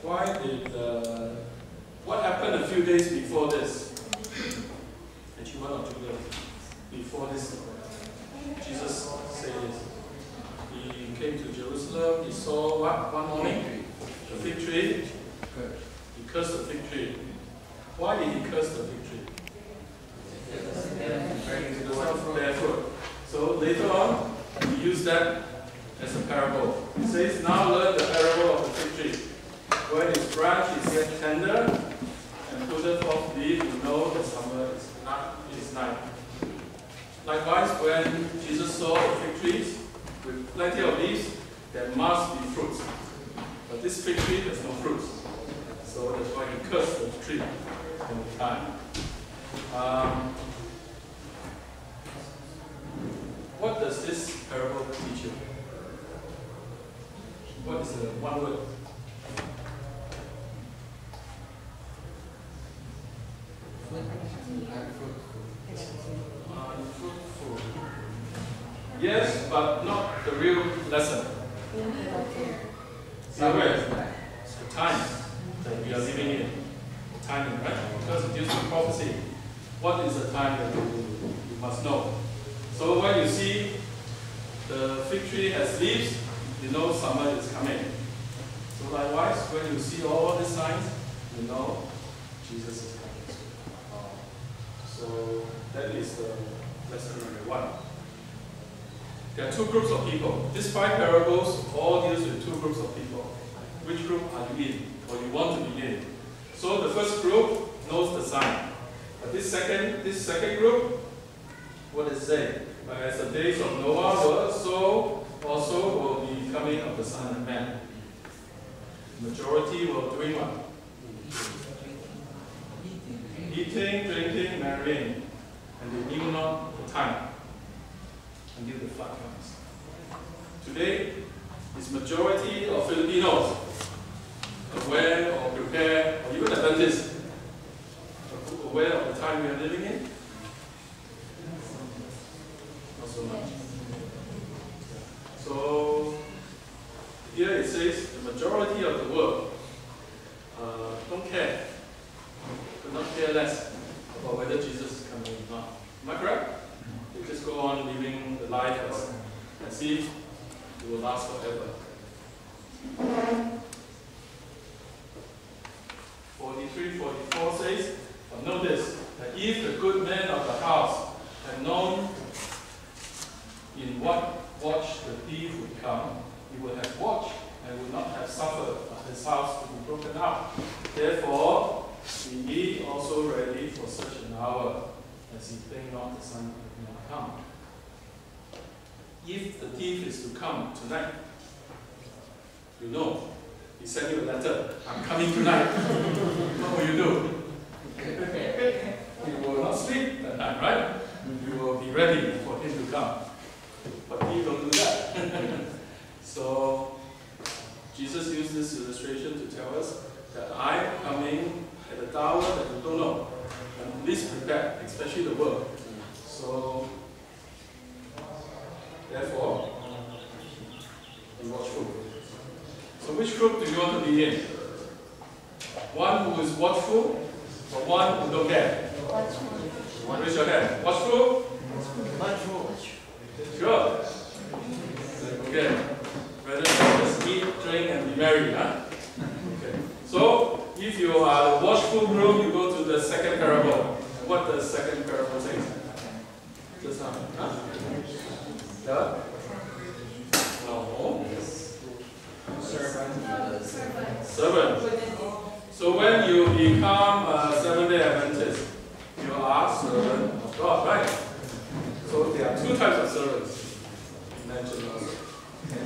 Why did, what happened a few days before this? Actually 1 or 2 days before this, Jesus said this. He came to Jerusalem, he saw what one morning? The fig tree. He cursed the fig tree. Why did he curse the fig tree? It does not bear fruit. So later on, he used that as a parable. He says, now learn the parable of the fig tree. When its branch is yet tender and putteth forth leaf, you know the summer is nigh. Likewise, when Jesus saw the fig trees with plenty of leaves, there must be fruits. But this fig tree has no fruits. So that's why he cursed the tree in the time. What does this parable teach you? What is the one word? Unfruitful. Yes, but not the real lesson. It's the time that we are living in. Timing, right? Because it deals with prophecy. What is the time that you must know? So when you see the fig tree has leaves, you know summer is coming. So likewise, when you see all these signs, you know Jesus is coming. So that is the lesson number 1. There are 2 groups of people. These 5 parables all deals with 2 groups of people. Which group are you in, or you want to be in? So the first group knows the sign. But this second group, what does it say? But as the days of Noah were, so also will be coming of the Son of Man. The majority will doing what? Eating, drinking, marrying, and they knew not the time until the flood comes. Today, is majority of Filipinos aware or prepare, or even Adventists, aware of the time we are living in? Not so much. So, here it says the majority of the world don't care, do not care less about whether Jesus is coming or not. Am I correct? They just go on living the life as if it will last forever. 43, 44 says, but know this, that if the good man of the house had known in what watch the thief would come, he would have watched and would not have suffered his house to be broken up. Therefore, be ye also ready for such an hour, as ye think not the Son will not come. If the thief is to come tonight, you know, he sent you a letter, I'm coming tonight. What will you do? You will not sleep that night, right? You will be ready for him to come. But he don't do that. So, Jesus used this illustration to tell us that I am coming at a hour that you don't know. And please prepare, especially the world. So, therefore, be watchful. So which group do you want to be in? One who is watchful or one who don't care? Watchful. Raise your hand. Watchful? Watchful. Sure. Okay. Rather than just eat, drink, and be merry, huh? Okay. So, if you are the watchful group, you go to the second parable. What does the second parable say? Just now. Huh? Yeah? No. Servant. So when you become a Seventh-day Adventist, you are servant of God, right? So there are 2 types of servants mentioned also. Okay.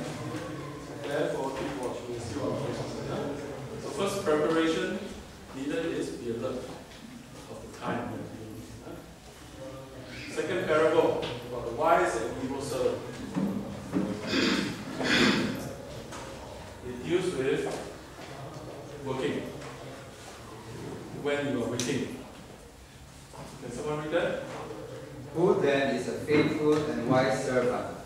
Therefore, keep watching. We still are focused. So first preparation needed is be alert of the time. Second parable about the wise and evil servant. It deals with working when you are waiting. Can someone read that? Who then is a faithful and wise servant,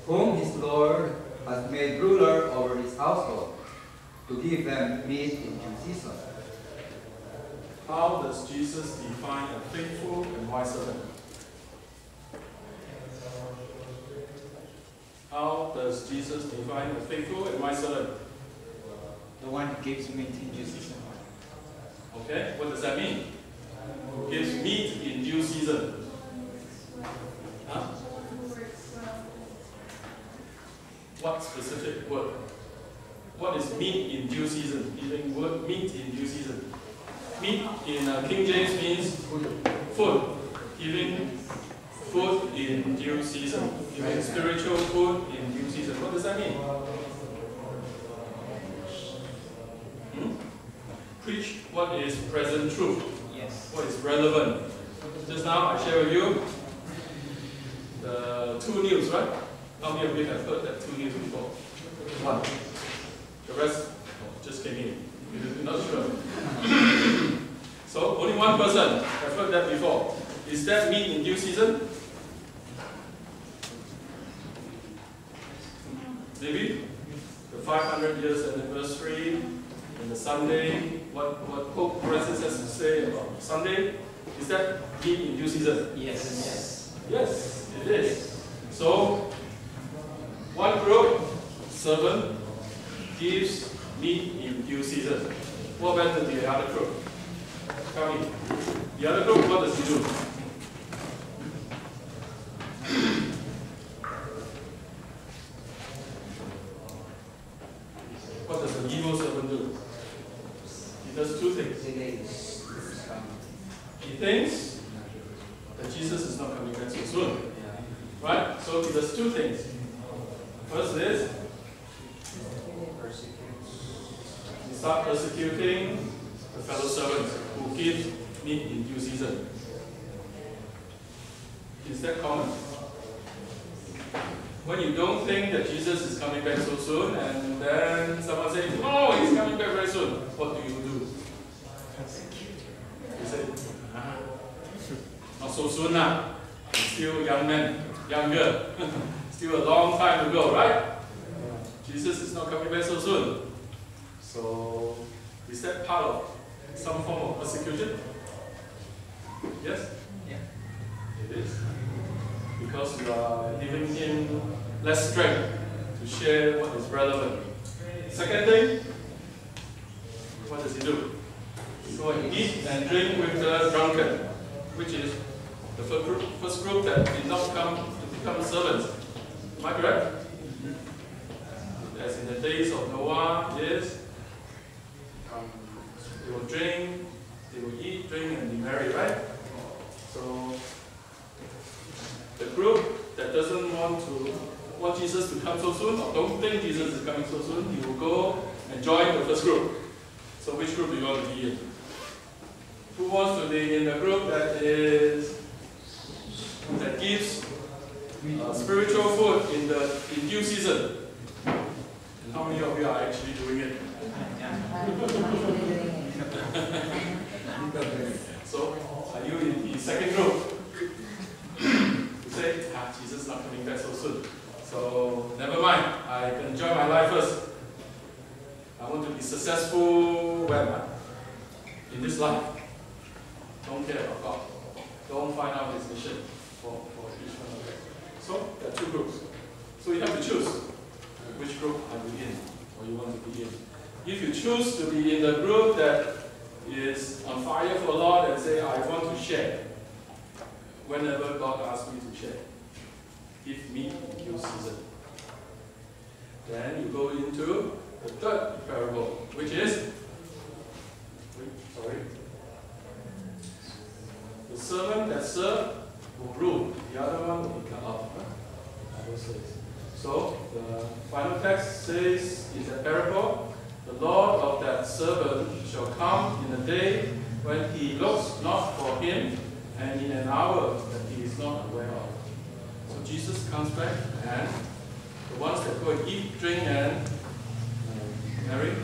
whom his Lord has made ruler over his household, to give them meat in due season. How does Jesus define a faithful and wise servant? How does Jesus define a faithful and wise servant? The one who gives meat in due season. Okay, what does that mean? Who gives meat in due season? Huh? What specific word? What is meat in due season? Even word meat in due season. Meat in King James means food. Giving food in due season. Giving spiritual food in due season. What does that mean? Preach what is present truth. Yes. What is relevant. Just now I share with you the 2 news, right? How many of you have heard that 2 news before? One. The rest just came in. You're not sure. So only one person have heard that before. Is that meat in due season? Maybe? The 500 years anniversary and the Sunday, what Pope Francis has to say about Sunday, is that meat in due season? Yes. Yes, it is. So, one group, servant, gives meat in due season. What about the other group? Tell me. The other group, what does he do? What does the evil servant do? He does 2 things. He thinks that Jesus is not coming back so soon. Right? So he does 2 things. First is, he starts persecuting the fellow servants who give meat in due season. Is that common? When you don't think that Jesus is coming back so soon, and then someone says, "Oh, he's coming back very soon," what do? You say, "Not so soon now. Still young man, younger. Still a long time to go, right? Jesus is not coming back so soon." So, is that part of some form of persecution? Yes? Yeah. It is. Because you are giving him less strength to share what is relevant. Second thing, what does he do? Go and eat and drink with the drunken, which is the first group that did not come to become servants. Am I correct? As in the days of Noah, yes. They will drink, they will eat, drink, and be merry, right? So, the group that doesn't want Jesus to come so soon, or don't think Jesus is coming so soon, you will go and join the first group. So which group do you want to be in? Who wants to be in the group that gives spiritual food in due season? And how many of you are actually doing it? So, are you in the second group? You say, Jesus is not coming back so soon. So, never mind. I can enjoy my life first. I want to be successful when? In this life. Don't care about God. Don't find out His mission for each one of us. So, there are 2 groups. So, you have to choose which group are you in, or you want to be in. If you choose to be in the group that is on fire for the Lord and say, I want to share, whenever God asks me to share, give me in due season. Then you go into the third parable, which is, the servant that served will rule, the other one will be cut off. Bible says. So the final text says, is a parable. The Lord of that servant shall come in a day when he looks not for him, and in an hour that he is not aware of. So Jesus comes back, and the ones that go and eat, drink, and marry,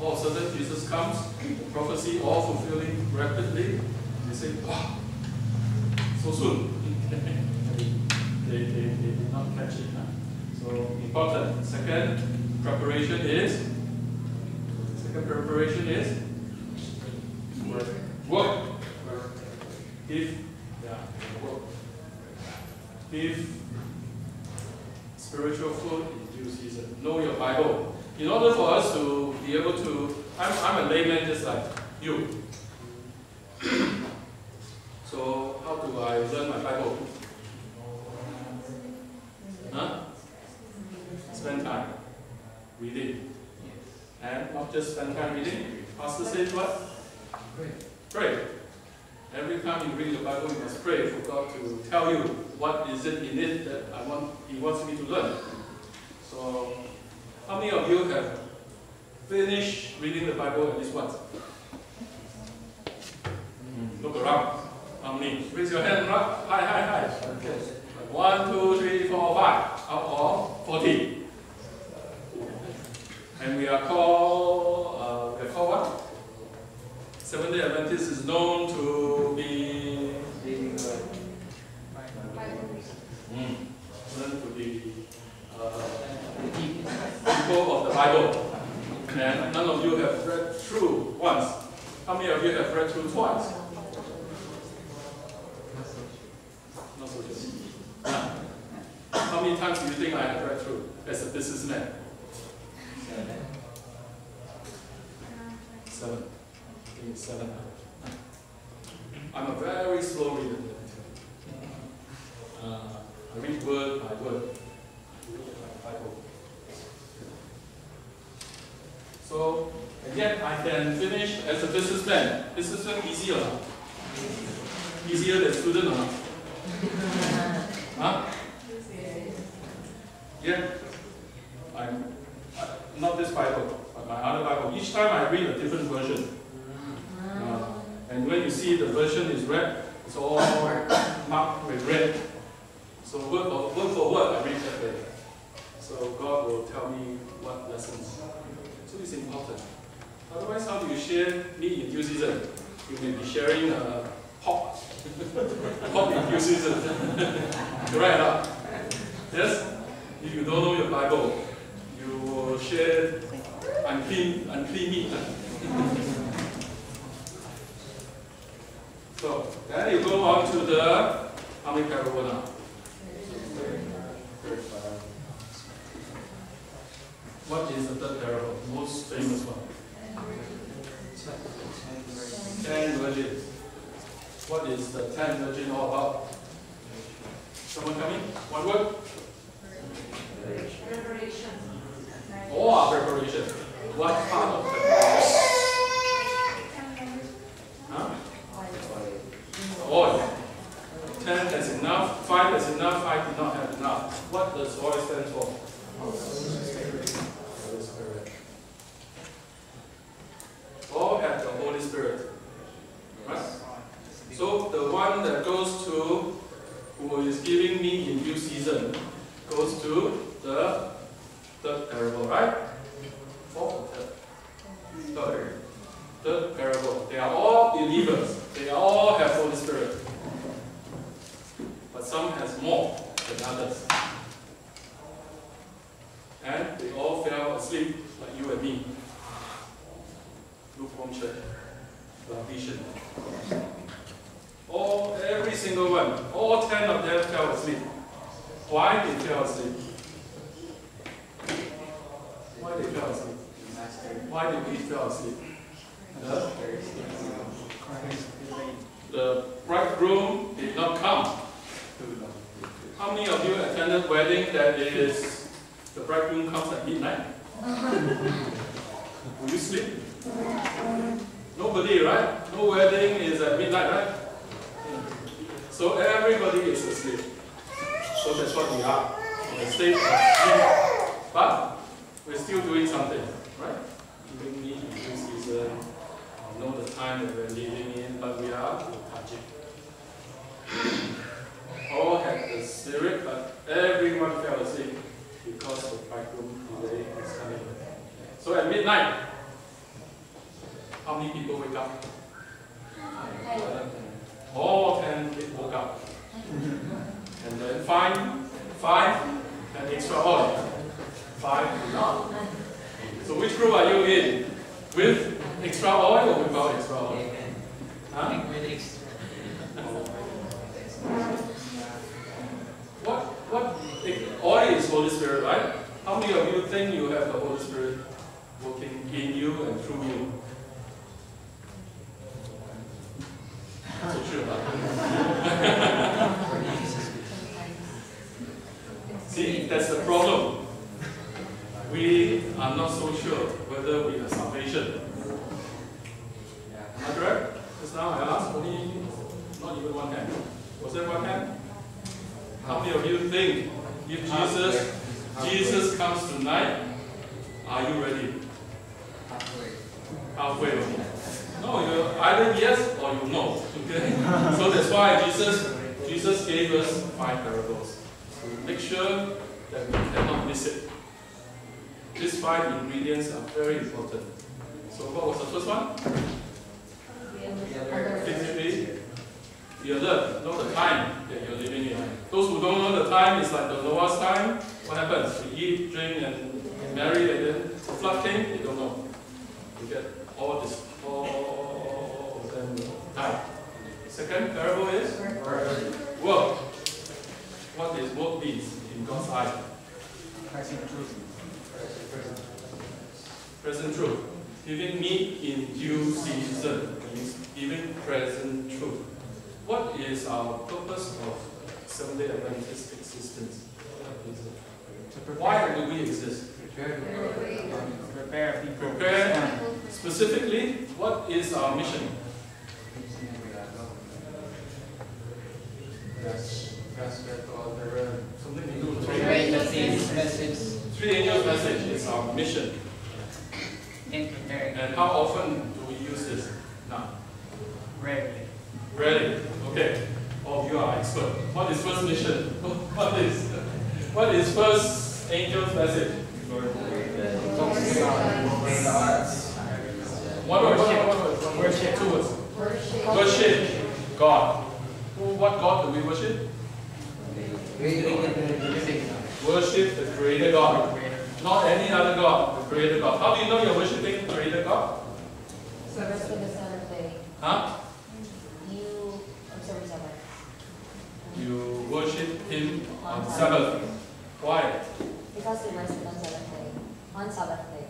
all of a sudden Jesus comes, the prophecy all fulfilling rapidly. They say, wow, so soon. they did not catch it. So important. Second preparation is The preparation is work. If work. If spiritual food in due season. Know your Bible. In order for us to be able to, I'm a layman just like you. So how do I learn my Bible? Huh? Spend time reading. And not just spend time reading. Pastor said what? Pray. Every time you read the Bible, you must pray for God to tell you what is it in it that He wants me to learn. So, how many of you have finished reading the Bible at least once? Look around. How many? Raise your hand up. Hi. 1, 2, 3, 4, 5. Out of 40. And we are called what? Seventh-day Adventist is known to be people of the Bible. And none of you have read through once. How many of you have read through twice? Not so good. How many times do you think I have read through as a businessman? 7. I think it's 7. I'm a very slow reader. I read word by word. Bible. So, again, I can finish as a businessman. Businessman easier or not? Easier than student or not? Huh? Yeah. I'm not this Bible, but my other Bible. Each time I read a different version. And when you see the version is red, it's all marked with red. So word for word, I read that way. So God will tell me what lessons. So it's important. Otherwise, how do you share meat in due season? You may be sharing pork. Pork in due season. Correct, huh? Yes? If you don't know your Bible, you will share unclean meat. So, then you go on to the, how many parable now? What is the third parable? Most famous one. 10 virgins. What is the 10 virgins all about? Someone tell me? One word? Preparation. Oh, preparation. What part of preparation? Huh? Oil. 10 is enough, 5 is enough, 5 did not have enough. What does oil stand for? Holy Spirit. All have the Holy Spirit. Right? So the one that goes to, who is giving me in due season, goes to the third parable, right? Fourth or third? Third parable. They are all believers. They all have Holy Spirit. But some has more than others. And they all fell asleep like you and me. Lukewarm church. Vision. Every single one. All 10 of them fell asleep. Why they fell asleep? Why they fell asleep? Why did we fall asleep? The bridegroom did not come. How many of you attended wedding that is the bridegroom comes at midnight? Will you sleep? Nobody, right? No wedding is at midnight, right? So everybody is asleep. So that's what we are. In a state of sleep. But we're still doing something, right? Giving me in due season. Know the time that we're living in, but we are touching. All had the Spirit, but everyone fell asleep because the bridegroom delay is coming. So at midnight, how many people wake up? All 10 woke up. And then 5 and extra oil. 5 did not. So which group are you in? With extra oil or without extra oil? Huh? What oil is Holy Spirit, right? How many of you think you have the Holy Spirit working in you and through you? Not so sure, huh? See, that's the problem. We are not so sure whether we have salvation. Am I correct? Just now I asked only, not even one hand. Was there one hand? How many of you think if Jesus comes tonight, are you ready? Halfway. No, you're either yes or you no. Okay? So that's why Jesus gave us 5 parables. To make sure that we cannot miss it. These 5 ingredients are very important. So what was the first one? Be alert. Know the time that you're living in. Those who don't know the time, it's like the Noah's time. What happens? We eat, drink, and marry, and then the flood came. They don't know. You get all of them die. Second parable is work. What is work means in God's eye? Present truth. Present truth. Giving meat in due season means giving present truth. What is our purpose of Seventh-day Adventist existence? Why do we exist? Prepare people. Prepare. Specifically, what is our mission? Something to do with Three angels' message. 3 angels' message is our mission. And how often do we use this? Now. Rarely. Ready? Okay. All of you are expert. What is first mission? What is first angel's message? Worship. 2 words. Worship God. What God do we worship? Worship the Creator God. Not any other God, the Creator God. How do you know you're worshiping the Creator God? Service for the Sabbath day. Huh? You observe Sabbath. You worship Him on Sabbath. Why? Because He rested on Sabbath day. On Sabbath day.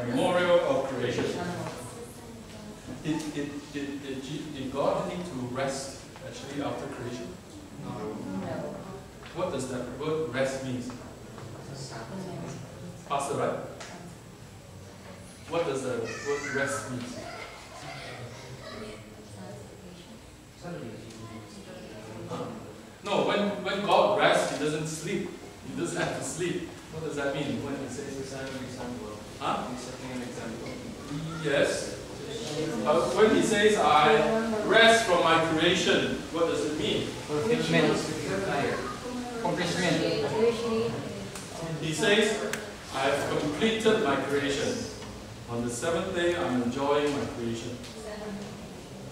Memorial of creation. Did God need to rest actually after creation? No. What does that word rest mean? Pastor, right? What does the word rest mean? No, when God rests, He doesn't sleep. He doesn't have to sleep. What does that mean when He says huh? Yes. When He says, I rest from my creation, what does it mean? Accomplishment. He says, I have completed my creation. On the 7th day, I'm enjoying my creation.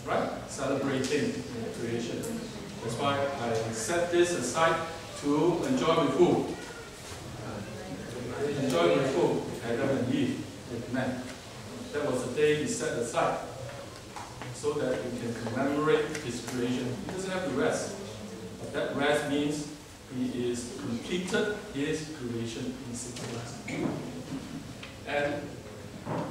Right? Celebrating creation. That's why I set this aside to enjoy with who? Enjoy with who? Adam and Eve, with man. That was the day He set aside so that we can commemorate His creation. He doesn't have to rest. But that rest means He is completed His creation in 6 days. And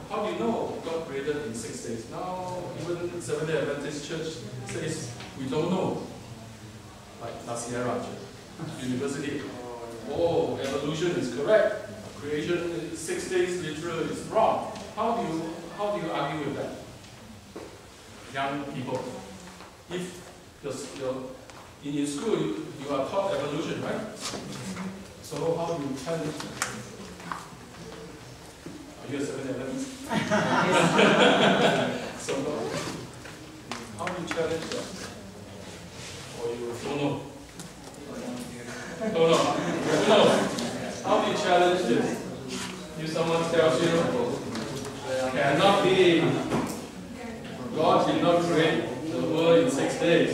how do you know God created in 6 days? Now, even Seventh-day Adventist Church says we don't know. Like La Sierra University. Oh, evolution is correct. Creation in 6 days literal is wrong. How do you argue with that? Young people. If in school you are taught evolution, right? So how do you challenge them? Are you a 7-Eleven? So how do you challenge them? Or you don't know? Don't know. How do you challenge this? If someone tells you, cannot be. God did not create the world in 6 days.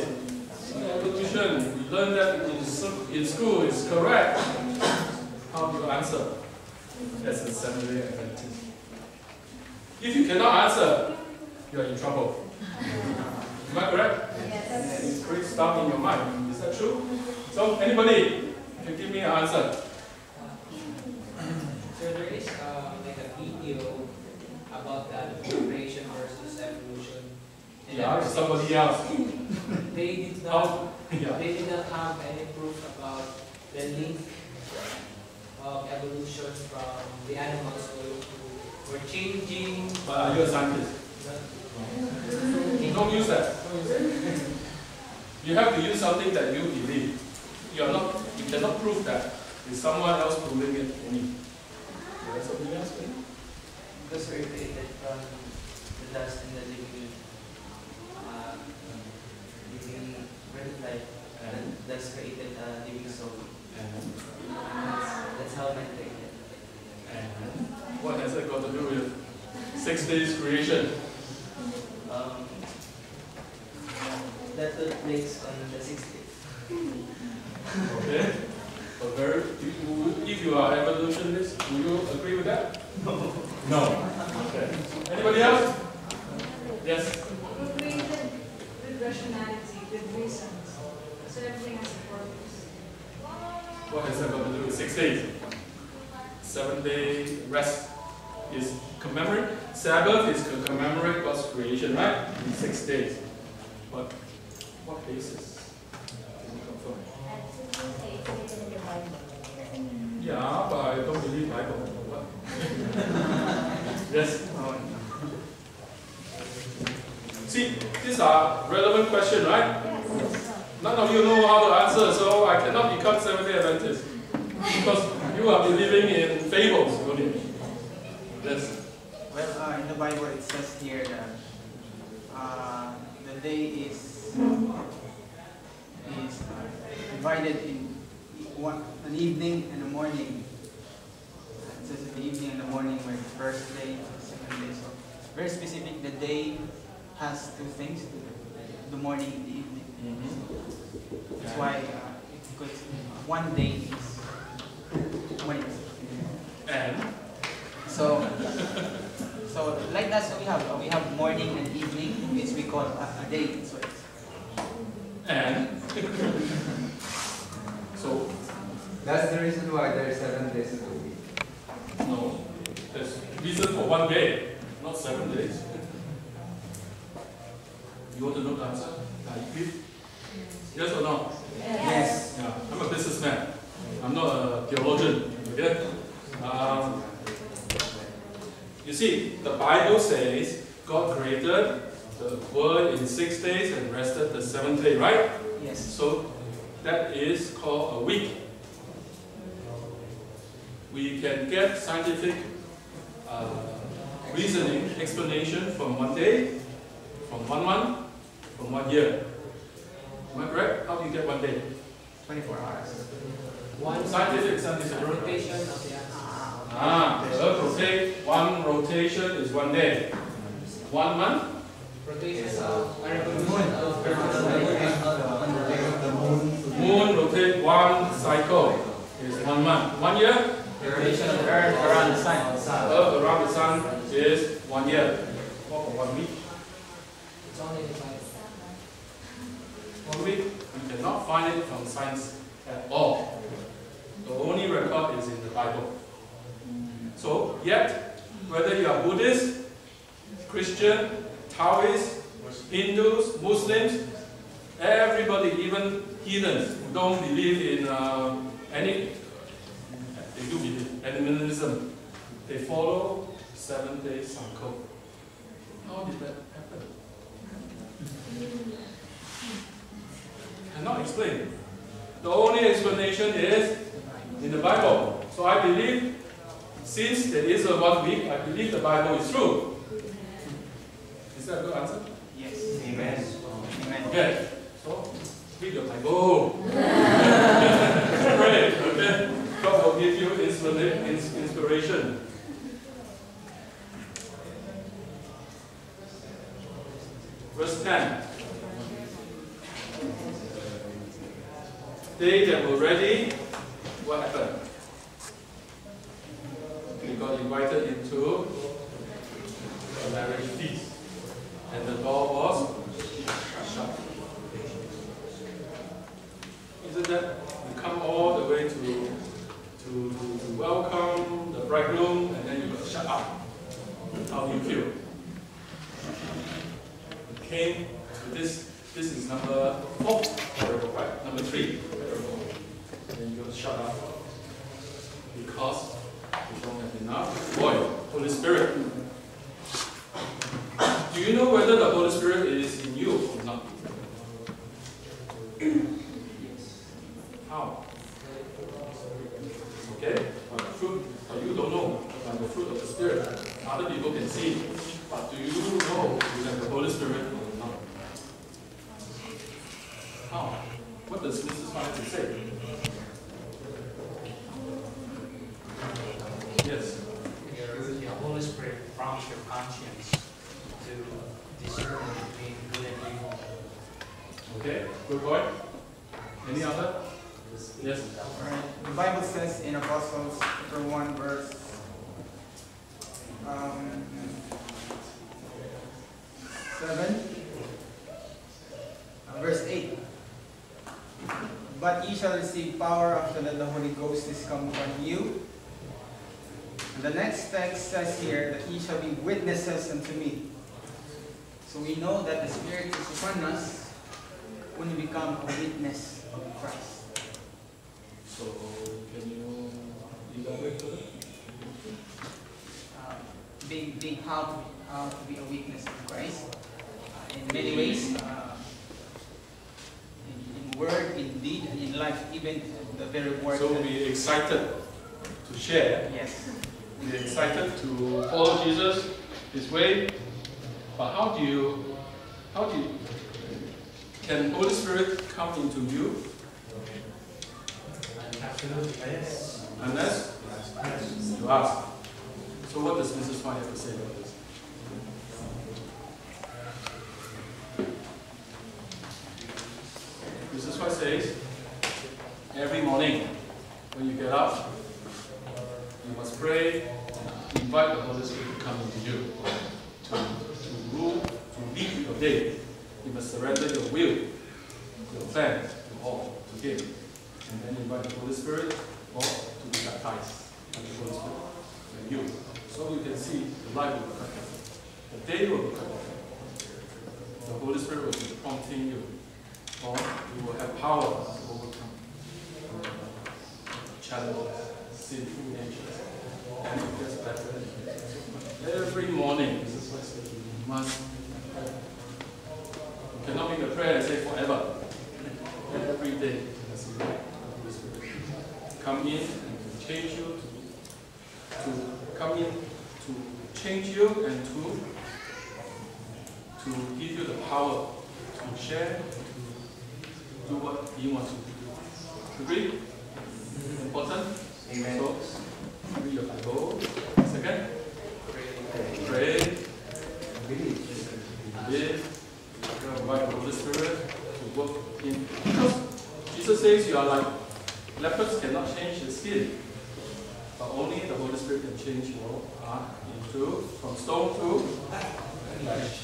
Evolution, we learned that in school is correct. How do you answer? as a Seventh-day Adventist? If you cannot answer, you are in trouble. Am I correct? Yes. It's great stuff in your mind. Is that true? So, anybody can give me an answer. So there is like a video about that creation versus evolution. And Yeah, it's somebody else. they did not How? Yeah. they did not have any proof about the link of evolution from the animals who were changing. But are you a scientist? Don't use that. You have to use something that you believe. You cannot prove that. It's someone else proving it for me. There's something else for you? Because we're created from the dust and the living breath of life. And that's created living soul. That's how man created. And what has that got to do with 6 days creation? That took place on the 6th day. Okay. But if you are evolutionist, do you agree with that? No. No. Okay. Anybody else? Yes. We created with rationality, with reasons. So everything has a purpose. What has that got to do with 6 days? 7-day rest is commemorate. Sabbath is to commemorate God's creation, right? In 6 days. But what basis? Can you confirm? Yeah, but I don't believe Bible. What? Yes. See, these are relevant questions, right? None of you know how to answer, so I cannot become Seventh-day Adventist because you are believing in fables only. Yes. Well, in the Bible it says here that the day is divided in an evening and a morning. It says the evening and the morning were the first day, the second day. So very specific. The day has two things: the morning and the evening. That's why because one day is morning. And So like that, so we have morning and evening, which we call a day. So and so That's the reason why there are 7 days in a week. no, there's reason for 1 day, not 7 days. You want to know the answer? Yes or no? yes. Yeah, I'm a businessman. I'm not a theologian. Okay? You see, the Bible says God created the world in 6 days and rested the 7th day, right? Yes. So that is called a week. We can get scientific reasoning, explanation from 1 day, from 1 month, from 1 year. Am I correct? How do you get 1 day? 24 hours. One Scientific. rotation of the earth. The Earth rotate. 1 rotation is 1 day. 1 month? Rotation of a revolution of Moon rotate 1 cycle is 1 month. 1 year? Rotation of the earth around the sun. Earth around the sun is 1 year. What for 1 week? It's only the Bible. 1 week? You cannot find it from science at all. The only record is in the Bible. So, yet, whether you are Buddhist, Christian, Taoist, Hindus, Muslims, everybody, even heathens who don't believe in they do believe animalism. They follow 7-day cycle. How did that happen? Cannot explain. The only explanation is in the Bible. So I believe, since there is a 1 week, I believe the Bible is true. Is that a good answer? Yes. Amen. Amen. Okay. So read your Bible. Pray. Okay. God will give you inspiration. Verse 10. They that were ready, what happened? got invited into a marriage feast. And the door was shut. Isn't that? You come all the way to welcome the bridegroom, and then you got shut up. How do you feel? You came to this is number 4, right? Number 3. And then you got shut up because you don't have enough oil, Holy Spirit. Do you know whether the Holy Spirit is in you or not? How? Okay? But the fruit, you don't know. But the fruit of the Spirit, other people can see. But do you know you have the Holy Spirit or not? How? What does Mrs. White say? Yes. The Holy Spirit prompts your conscience to discern between good and evil. Okay, good point. Any other? Yes. Alright. The Bible says in Apostles chapter 1 verse 7, verse 8. But ye shall receive power after that the Holy Ghost is come upon you. And the next text says here that ye shall be witnesses unto me. So we know that the Spirit is upon us when we become a witness of Christ. So, can you elaborate further? Being how to be a witness of Christ in many ways, in word, in deed, and in life, even the very word. So be excited to share. Yes. Be excited to follow Jesus, His way. But how do you, can Holy Spirit come into you? Absolutely, yes. Unless you ask. So what does Mrs. White have to say about this? Mrs. White says, every morning when you get up, you must pray and invite the Holy Spirit to come into you, to rule, to lead your day. You must surrender your will, your plans, to all, to Him. And then invite the Holy Spirit or to be baptized by the Holy Spirit and you. So you can see the life will be cut. The day will be cut. The Holy Spirit will be prompting you, or you will have power to overcome challenges, sinful natures, and it gets better. Every morning, this is why I say you must pray. You cannot make a prayer and say forever. Every day, as you like, the Holy Spirit come in and change you, to come in to change you and to give you the power to share, to do what He wants you to do. Agree? Important? Amen. So, read your Bible. Second, pray. Believe. Invite the Holy Spirit to work in. Because Jesus says you are like leopards cannot change the skin. But only the Holy Spirit can change your heart from stone to flesh.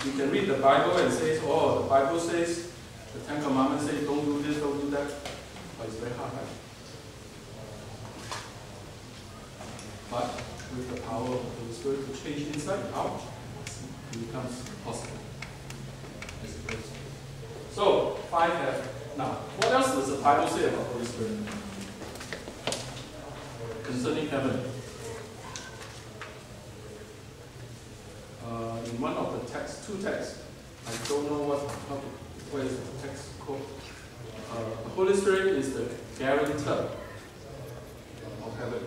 You can read the Bible and say, oh, the Bible says, the Ten Commandments say, don't do this, don't do that. But it's very hard, right? But with the power of the Holy Spirit to change inside out, it becomes possible. So, 5 have. Now, what else does the Bible say about the Holy Spirit? Concerning heaven. In one of the texts, 2 texts, I don't know what is the text called. The Holy Spirit is the guarantor of heaven.